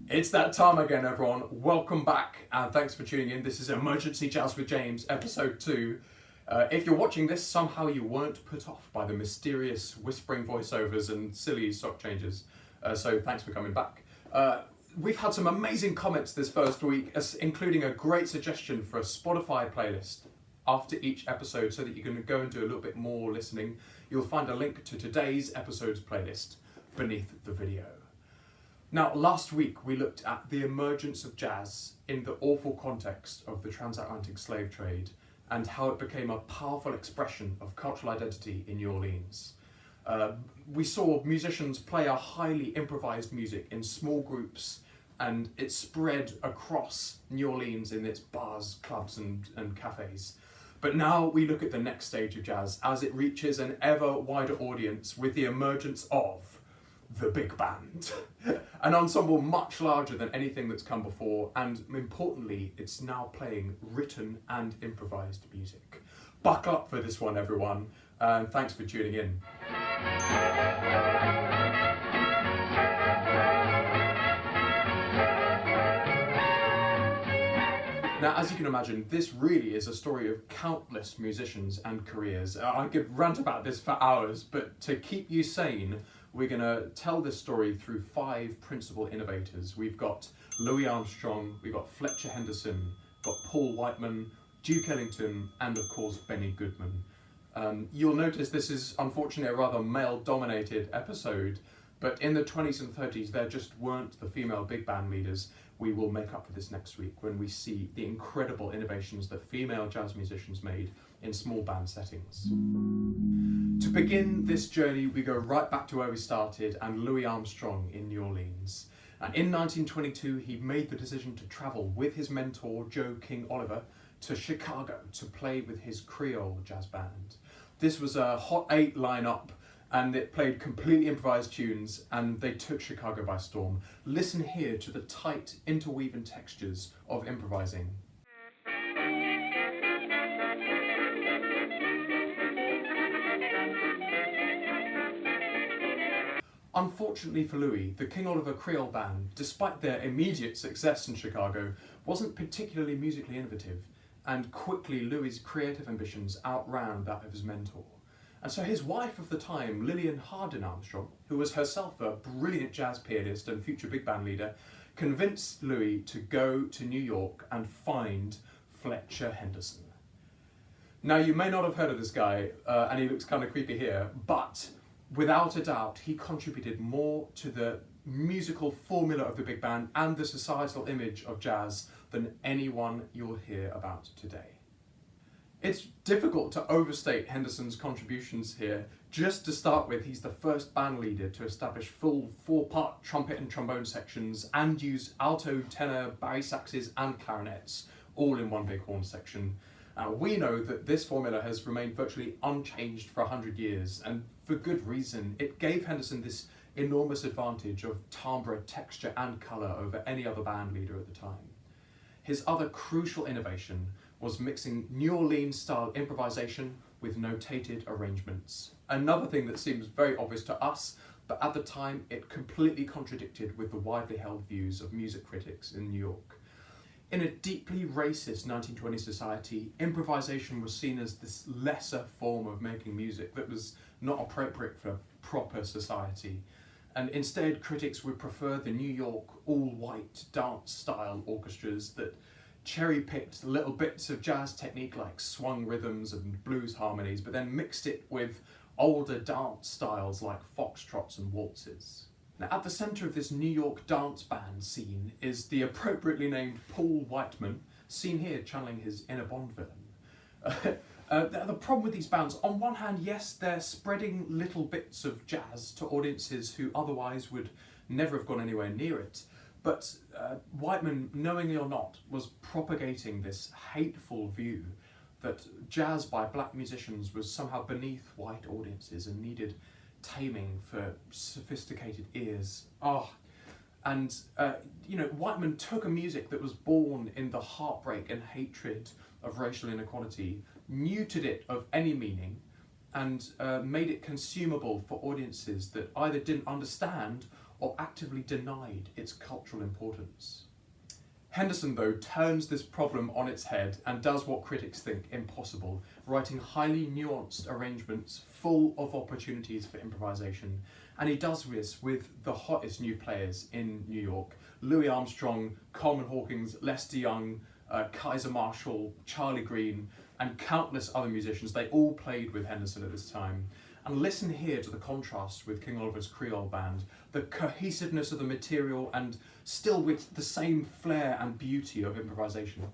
It's that time again, everyone. Welcome back, and thanks for tuning in. This is Emergency Jazz with James, episode 2. If you're watching this, somehow you weren't put off by the mysterious whispering voiceovers and silly stock changes, so thanks for coming back. We've had some amazing comments this first week, including a great suggestion for a Spotify playlist after each episode so that you can go and do a little bit more listening. You'll find a link to today's episode's playlist beneath the video. Now, last week we looked at the emergence of jazz in the awful context of the transatlantic slave trade and how it became a powerful expression of cultural identity in New Orleans. We saw musicians play a highly improvised music in small groups, and it spread across New Orleans in its bars, clubs and cafes. But now we look at the next stage of jazz as it reaches an ever wider audience with the emergence of the big band, an ensemble much larger than anything that's come before, and importantly, it's now playing written and improvised music. Buckle up for this one, everyone, and thanks for tuning in. Now, as you can imagine, this really is a story of countless musicians and careers. I could rant about this for hours, but to keep you sane, we're going to tell this story through 5 principal innovators. We've got Louis Armstrong, we've got Fletcher Henderson, got Paul Whiteman, Duke Ellington, and of course Benny Goodman. You'll notice this is unfortunately a rather male-dominated episode, but in the 20s and 30s there just weren't the female big band leaders. We will make up for this next week when we see the incredible innovations that female jazz musicians made in small band settings. To begin this journey, we go right back to where we started and Louis Armstrong in New Orleans. And in 1922, he made the decision to travel with his mentor, Joe King Oliver, to Chicago to play with his Creole jazz band. This was a Hot 8 lineup, and it played completely improvised tunes, and they took Chicago by storm. Listen here to the tight, interweaving textures of improvising. Unfortunately for Louis, the King Oliver Creole Band, despite their immediate success in Chicago, wasn't particularly musically innovative, and quickly Louis's creative ambitions outran that of his mentor. And so his wife of the time, Lillian Hardin Armstrong, who was herself a brilliant jazz pianist and future big band leader, convinced Louis to go to New York and find Fletcher Henderson. Now, you may not have heard of this guy, and he looks kind of creepy here, but without a doubt, he contributed more to the musical formula of the big band and the societal image of jazz than anyone you'll hear about today. It's difficult to overstate Henderson's contributions here. Just to start with, he's the first band leader to establish full 4-part trumpet and trombone sections and use alto, tenor, bari saxes and clarinets all in one big horn section. We know that this formula has remained virtually unchanged for 100 years, and for good reason. It gave Henderson this enormous advantage of timbre, texture and colour over any other band leader at the time. His other crucial innovation was mixing New Orleans-style improvisation with notated arrangements. Another thing that seems very obvious to us, but at the time it completely contradicted with the widely held views of music critics in New York. In a deeply racist 1920s society, improvisation was seen as this lesser form of making music that was not appropriate for proper society. And instead, critics would prefer the New York all-white dance-style orchestras that cherry-picked little bits of jazz technique like swung rhythms and blues harmonies, but then mixed it with older dance styles like foxtrots and waltzes. Now, at the centre of this New York dance band scene is the appropriately named Paul Whiteman, seen here channeling his inner Bond villain. The problem with these bands, on one hand, yes, they're spreading little bits of jazz to audiences who otherwise would never have gone anywhere near it. But Whiteman, knowingly or not, was propagating this hateful view that jazz by black musicians was somehow beneath white audiences and needed taming for sophisticated ears. Whiteman took a music that was born in the heartbreak and hatred of racial inequality, neutered it of any meaning, and made it consumable for audiences that either didn't understand or actively denied its cultural importance. Henderson, though, turns this problem on its head and does what critics think impossible, writing highly nuanced arrangements full of opportunities for improvisation. And he does this with the hottest new players in New York: Louis Armstrong, Coleman Hawkins, Lester Young, Kaiser Marshall, Charlie Green, and countless other musicians. They all played with Henderson at this time. And listen here to the contrast with King Oliver's Creole Band, the cohesiveness of the material and still with the same flair and beauty of improvisation.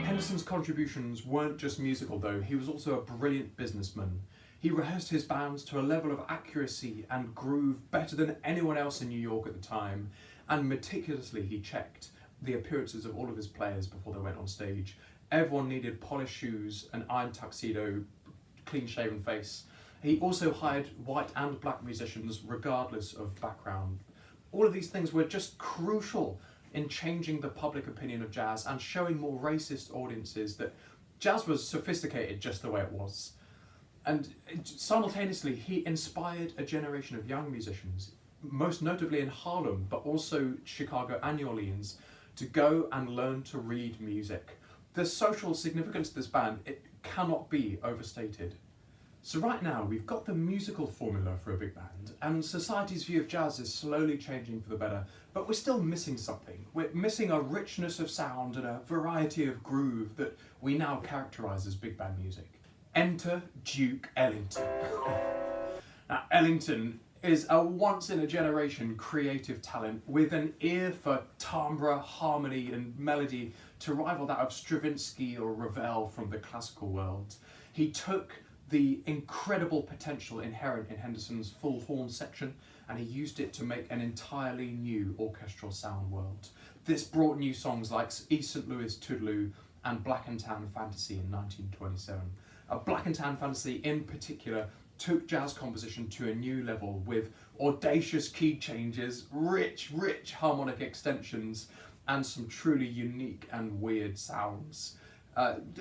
Henderson's contributions weren't just musical though, he was also a brilliant businessman. He rehearsed his bands to a level of accuracy and groove better than anyone else in New York at the time, and meticulously he checked the appearances of all of his players before they went on stage. Everyone needed polished shoes, an iron tuxedo, clean-shaven face. He also hired white and black musicians regardless of background. All of these things were just crucial in changing the public opinion of jazz and showing more racist audiences that jazz was sophisticated just the way it was. And simultaneously, he inspired a generation of young musicians, most notably in Harlem, but also Chicago and New Orleans, to go and learn to read music. The social significance of this band, it cannot be overstated. So right now, we've got the musical formula for a big band, and society's view of jazz is slowly changing for the better, but we're still missing something. We're missing a richness of sound and a variety of groove that we now characterise as big band music. Enter Duke Ellington. Now, Ellington is a once-in-a-generation creative talent with an ear for timbre, harmony and melody to rival that of Stravinsky or Ravel from the classical world. He took the incredible potential inherent in Henderson's full horn section and he used it to make an entirely new orchestral sound world. This brought new songs like East St. Louis Toodaloo and Black and Tan Fantasy in 1927. Black and Tan Fantasy in particular took jazz composition to a new level with audacious key changes, rich harmonic extensions, and some truly unique and weird sounds.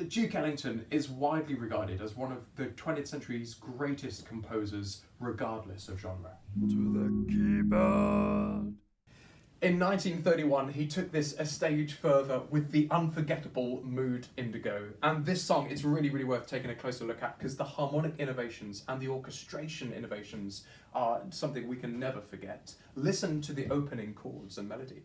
Duke Ellington is widely regarded as one of the 20th century's greatest composers, regardless of genre. To the keyboard. In 1931, he took this a stage further with the unforgettable Mood Indigo. And this song is really worth taking a closer look at because the harmonic innovations and the orchestration innovations are something we can never forget. Listen to the opening chords and melody.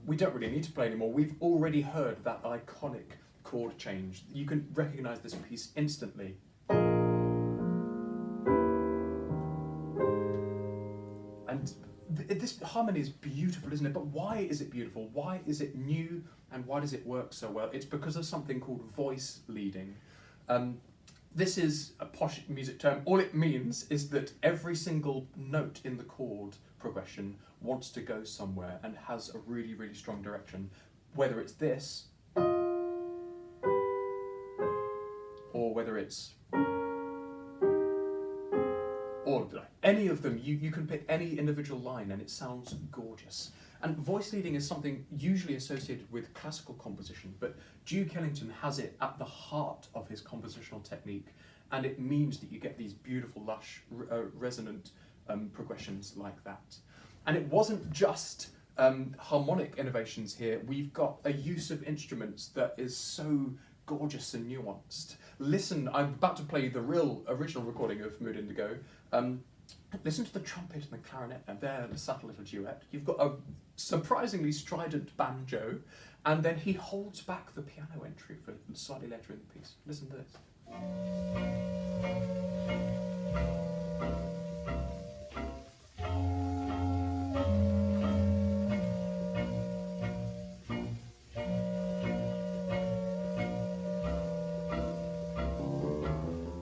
We don't really need to play anymore. We've already heard that iconic chord change. You can recognise this piece instantly. And this harmony is beautiful, isn't it? But why is it beautiful? Why is it new? And why does it work so well? It's because of something called voice leading. This is a posh music term. All it means is that every single note in the chord progression wants to go somewhere and has a really strong direction. Whether it's this, or whether it's, or any of them, you can pick any individual line and it sounds gorgeous. And voice leading is something usually associated with classical composition, but Duke Ellington has it at the heart of his compositional technique, and it means that you get these beautiful, lush, resonant progressions like that. And it wasn't just harmonic innovations here. We've got a use of instruments that is so gorgeous and nuanced. Listen, I'm about to play the real original recording of Mood Indigo. Listen to the trumpet and the clarinet, and they're a subtle little duet. You've got a surprisingly strident banjo, and then he holds back the piano entry for slightly later in the piece. Listen to this.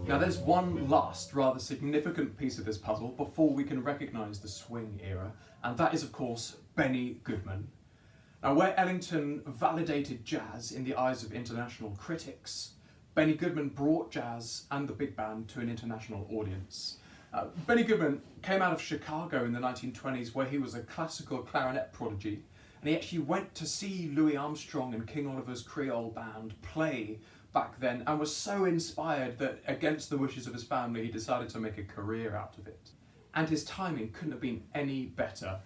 Now there's one last rather significant piece of this puzzle before we can recognise the swing era, and that is of course Benny Goodman. Now, where Ellington validated jazz in the eyes of international critics, Benny Goodman brought jazz and the big band to an international audience. Benny Goodman came out of Chicago in the 1920s, where he was a classical clarinet prodigy, and he actually went to see Louis Armstrong and King Oliver's Creole Band play back then, and was so inspired that, against the wishes of his family, he decided to make a career out of it. And his timing couldn't have been any better.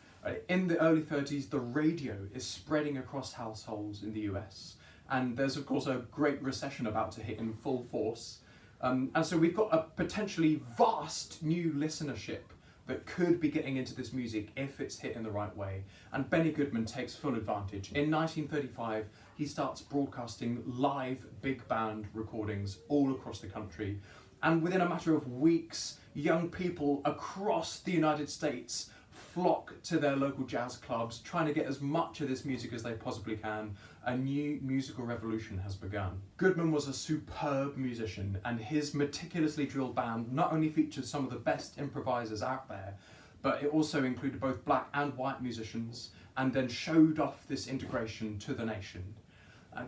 In the early 30s, the radio is spreading across households in the US, and there's of course a great recession about to hit in full force. And so we've got a potentially vast new listenership that could be getting into this music if it's hit in the right way. And Benny Goodman takes full advantage. In 1935, he starts broadcasting live big band recordings all across the country. And within a matter of weeks, young people across the United States flock to their local jazz clubs, trying to get as much of this music as they possibly can. A new musical revolution has begun. Goodman was a superb musician, and his meticulously drilled band not only featured some of the best improvisers out there, but it also included both black and white musicians, and then showed off this integration to the nation.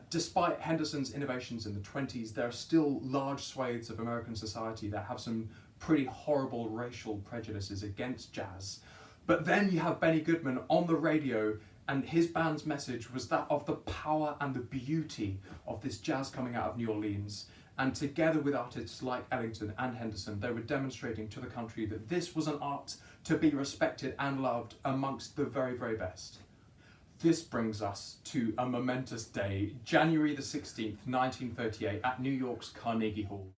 Despite Henderson's innovations in the 20s, there are still large swathes of American society that have some pretty horrible racial prejudices against jazz. But then you have Benny Goodman on the radio, and his band's message was that of the power and the beauty of this jazz coming out of New Orleans. And together with artists like Ellington and Henderson, they were demonstrating to the country that this was an art to be respected and loved amongst the very, very best. This brings us to a momentous day, January the 16th, 1938, at New York's Carnegie Hall.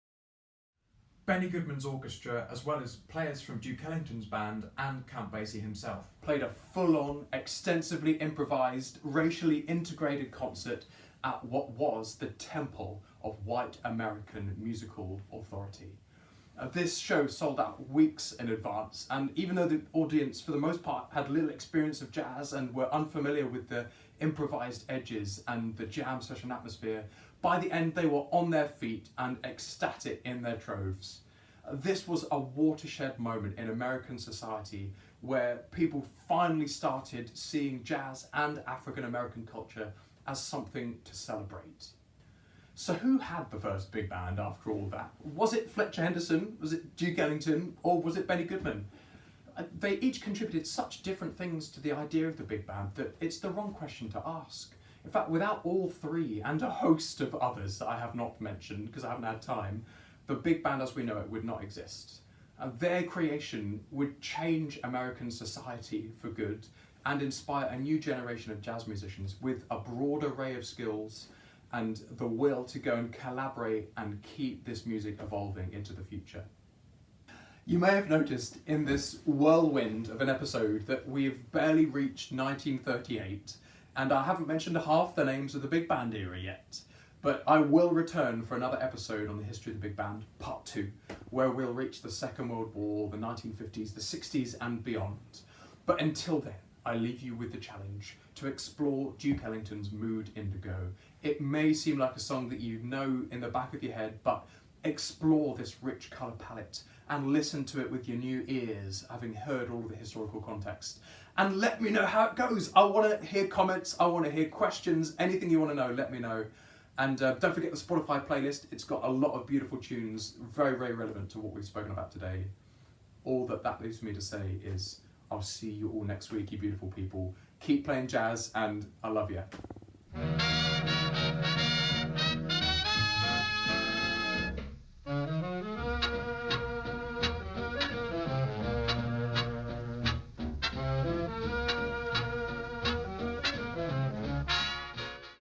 Benny Goodman's orchestra, as well as players from Duke Ellington's band and Count Basie himself, played a full-on, extensively improvised, racially integrated concert at what was the temple of white American musical authority. This show sold out weeks in advance, and even though the audience for the most part had little experience of jazz and were unfamiliar with the improvised edges and the jam session atmosphere, by the end they were on their feet and ecstatic in their troves. This was a watershed moment in American society where people finally started seeing jazz and African American culture as something to celebrate. So who had the first big band after all that? Was it Fletcher Henderson? Was it Duke Ellington? Or was it Benny Goodman? They each contributed such different things to the idea of the big band that it's the wrong question to ask. In fact, without all three and a host of others that I have not mentioned because I haven't had time, the big band as we know it would not exist. Their creation would change American society for good and inspire a new generation of jazz musicians with a broad array of skills and the will to go and collaborate and keep this music evolving into the future. You may have noticed in this whirlwind of an episode that we've barely reached 1938, and I haven't mentioned half the names of the big band era yet. But I will return for another episode on the history of the big band, part 2, where we'll reach the Second World War, the 1950s, the 60s and beyond. But until then, I leave you with the challenge to explore Duke Ellington's Mood Indigo. It may seem like a song that you know in the back of your head, but explore this rich colour palette and listen to it with your new ears, having heard all of the historical context. And let me know how it goes. I want to hear comments, I want to hear questions, anything you want to know, let me know. And don't forget the Spotify playlist. It's got a lot of beautiful tunes, very, very relevant to what we've spoken about today. All that leaves me to say is I'll see you all next week, you beautiful people. Keep playing jazz, and I love you.